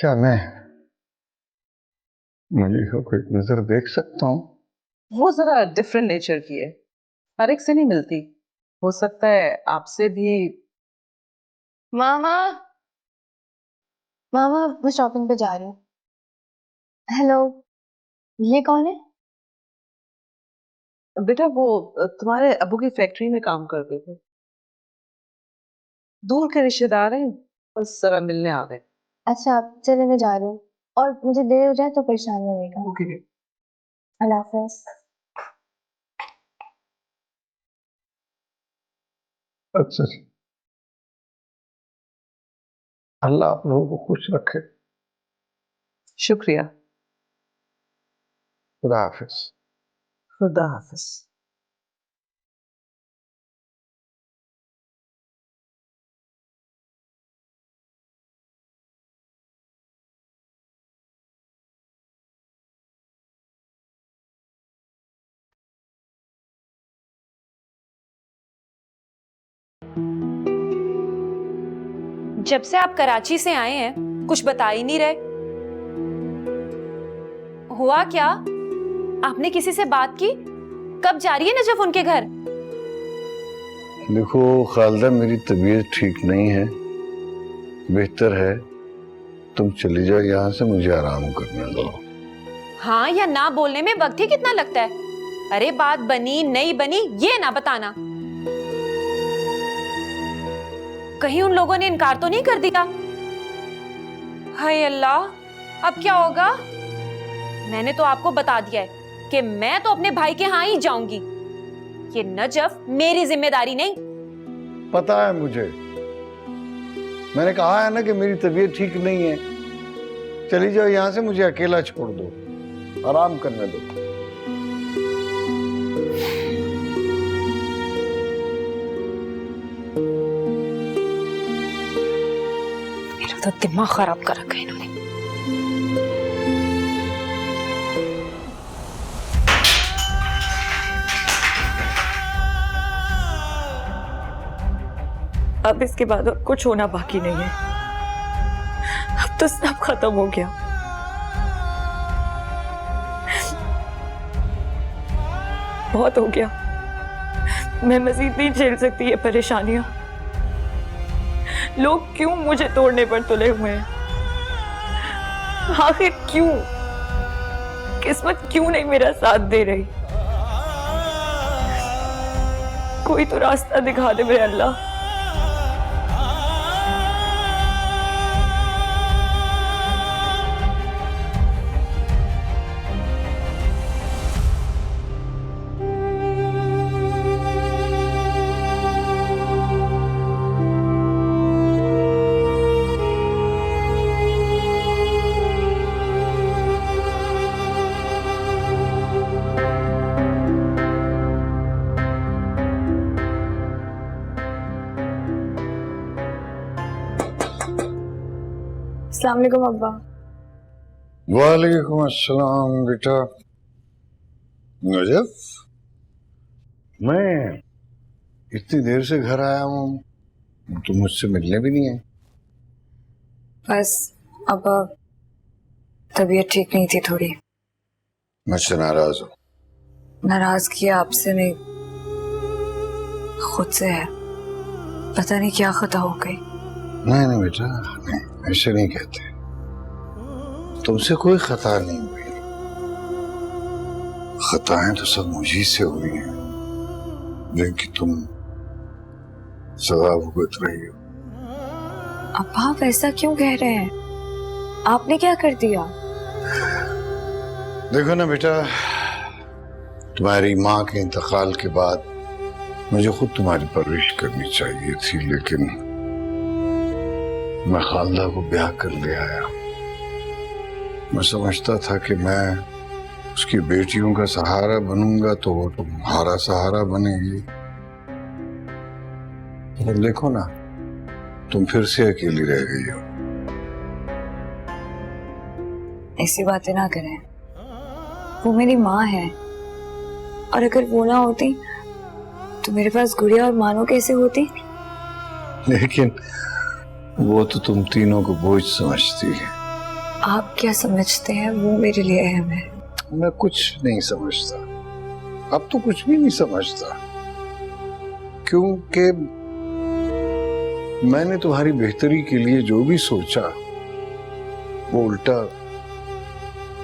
क्या मैं मलिका को एक नजर देख सकता हूँ? वो जरा डिफरेंट नेचर की है, हर एक से नहीं मिलती। हो सकता है आपसे भी। मामा मामा मैं शॉपिंग पे जा रही हूँ। हेलो, ये कौन है? बेटा वो तुम्हारे अबू की फैक्ट्री में काम करते थे, दूर के रिश्तेदार हैं, बस जरा मिलने आ गए। अच्छा चले, मैं जा रही हूँ और मुझे देर हो जाए तो परेशान नहीं होगा। ओके। अल्लाह हाफिज। अच्छा, अल्लाह आप लोगों को खुश रखे। शुक्रिया। खुदा हाफिज। खुदा हाफिज। जब से आप कराची से आए हैं कुछ बता ही नहीं रहे। हुआ क्या? आपने किसी से बात की? कब जा रही है नजफ उनके घर? देखो खालदा, मेरी तबीयत ठीक नहीं है, बेहतर है तुम चली जाओ यहाँ से, मुझे आराम करने दो। हाँ या ना बोलने में वक्त ही कितना लगता है। अरे बात बनी नहीं बनी ये ना बताना। कहीं उन लोगों ने इनकार तो नहीं कर दिया? हाय अल्लाह, अब क्या होगा? मैंने तो आपको बता दिया है कि मैं तो अपने भाई के यहाँ ही जाऊंगी। ये नजफ मेरी जिम्मेदारी नहीं। पता है मुझे, मैंने कहा है ना कि मेरी तबीयत ठीक नहीं है, चली जाओ यहाँ से, मुझे अकेला छोड़ दो, आराम करने दो। मेरा तो दिमाग खराब कर रखा है इन्होंने। अब इसके बाद और कुछ होना बाकी नहीं है। अब तो सब खत्म हो गया। बहुत हो गया, मैं मजीद नहीं झेल सकती ये परेशानियां। लोग क्यों मुझे तोड़ने पर तुले हुए हैं? आखिर क्यों? किस्मत क्यों नहीं मेरा साथ दे रही? कोई तो रास्ता दिखा दे मेरे अल्लाह। अस्सलाम वालेकुम अब्बा। वालेकुम अस्सलाम बेटा। नजफ, मैं इतनी देर से घर आया हूँ, तुम मुझसे मिलने भी नहीं है। बस अब्बा तबीयत ठीक नहीं थी थोड़ी। मुझसे नाराज हो? नाराज किया आपसे नहीं, खुद से है। पता नहीं क्या खता हो गई। नहीं नहीं बेटा, नहीं, ऐसे नहीं कहते। तुमसे कोई खता नहीं हुई, खताएं तो सब मुझी से हुई हैं, जिनकी तुम सजा भुगत रही हो। अब्बा आप ऐसा क्यों कह रहे हैं? आपने क्या कर दिया? देखो ना बेटा, तुम्हारी माँ के इंतकाल के बाद मुझे खुद तुम्हारी परवरिश करनी चाहिए थी, लेकिन मैं खालदा को ब्याह कर ले आया। मैं समझता था कि मैं उसकी बेटियों का सहारा बनूंगा तो वो तुम्हारा सहारा बनेगी। और देखो ना, तुम फिर से अकेली रह गई हो। ऐसी बातें ना करें, वो मेरी माँ है, और अगर वो ना होती तो मेरे पास गुड़िया और मानो कैसे होती? लेकिन वो तो तुम तीनों को बोझ समझती है। आप क्या समझते हैं वो मेरे लिए अहम है। मैं कुछ नहीं समझता, अब तो कुछ भी नहीं समझता, क्योंकि मैंने तुम्हारी बेहतरी के लिए जो भी सोचा वो उल्टा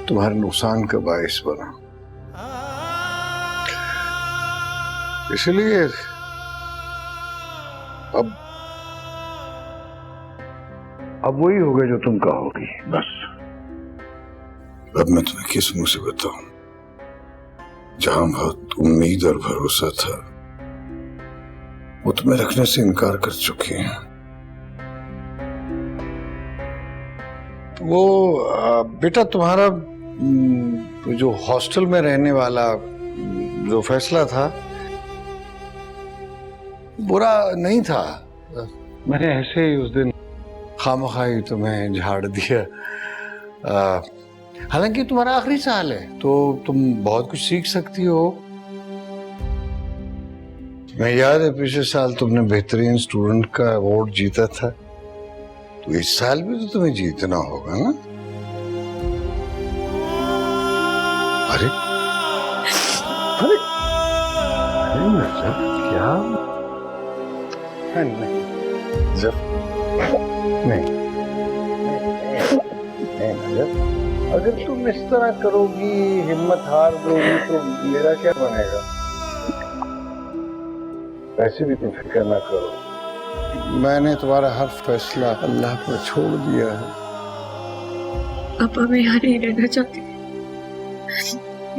तुम्हारे नुकसान का बायस बना। इसलिए अब वही होगा जो तुम कहोगी, बस। अब मैं तुम्हें किस मुंह से बताऊं, जहां बहुत उम्मीद और भरोसा था वो तुम्हें रखने से इनकार कर चुकी हैं। वो बेटा तुम्हारा जो हॉस्टल में रहने वाला जो फैसला था बुरा नहीं था। मैंने ऐसे ही उस दिन खामखाई तुम्हें झाड़ दिया। हालांकि तुम्हारा आखिरी साल है तो तुम बहुत कुछ सीख सकती हो। मैं याद है पिछले साल तुमने बेहतरीन स्टूडेंट का अवार्ड जीता था, तो इस साल भी तो तुम्हें जीतना होगा ना। अरे अरे अरे नजर क्या? नहीं नजर, नहीं नजर, अगर तुम इस तरह करोगी, हिम्मत हार दोगी तो मेरा क्या बनेगा? वैसे भी तुम फिक्र ना करो, मैंने तुम्हारा हर फैसला अल्लाह पर छोड़ दिया है। पापा मैं यहाँ नहीं रहना चाहती,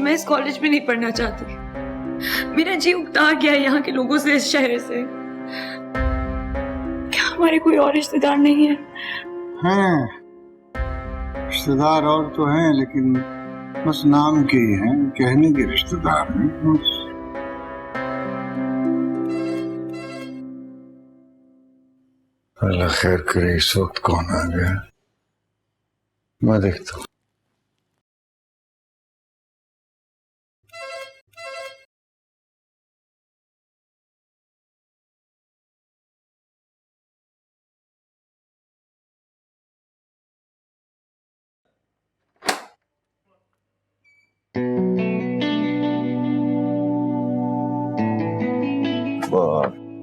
मैं इस कॉलेज में नहीं पढ़ना चाहती। मेरा जी उगता गया यहाँ के लोगों से, इस शहर से। क्या हमारे कोई और रिश्तेदार नहीं है? हैं रिश्तेदार और तो हैं, लेकिन बस नाम के ही हैं, कहने के रिश्तेदार हैं। अल्लाह खैर करे। इस वक्त कौन आ गया, मैं देखता हूँ।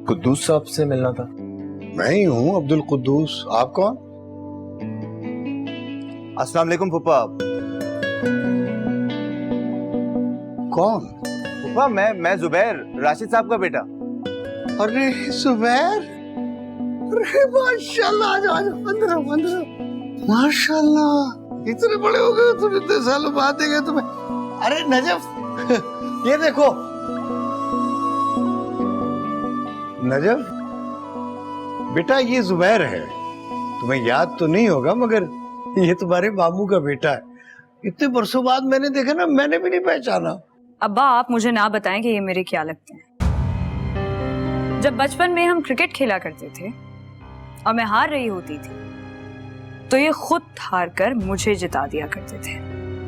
कुद्दूस साहब से मिलना था। मैं ही हूँ अब्दुल कुद्दूस। आप कौन? अस्सलाम वालेकुम फूफा। कौन? फूफा मैं जुबैर, राशिद साहब का बेटा। अरे जुबैर, अरे माशाल्लाह, आ जाओ अंदर आओ, अंदर आओ। माशाल्लाह, इतने बड़े हो गए तुम, इतने सालों बाद देखे तुम्हें। अरे नजफ ये देखो। नजफ बेटा, ये जुबैर है। तुम्हें याद तो नहीं होगा, मगर ये तुम्हारे मामू का बेटा है। इतने बरसों बाद मैंने देखा ना, मैंने भी नहीं पहचाना। अब्बा आप मुझे ना बताएं कि ये मेरे क्या लगते हैं। जब बचपन में हम क्रिकेट खेला करते थे और मैं हार रही होती थी तो ये खुद हार कर मुझे जिता दिया करते थे।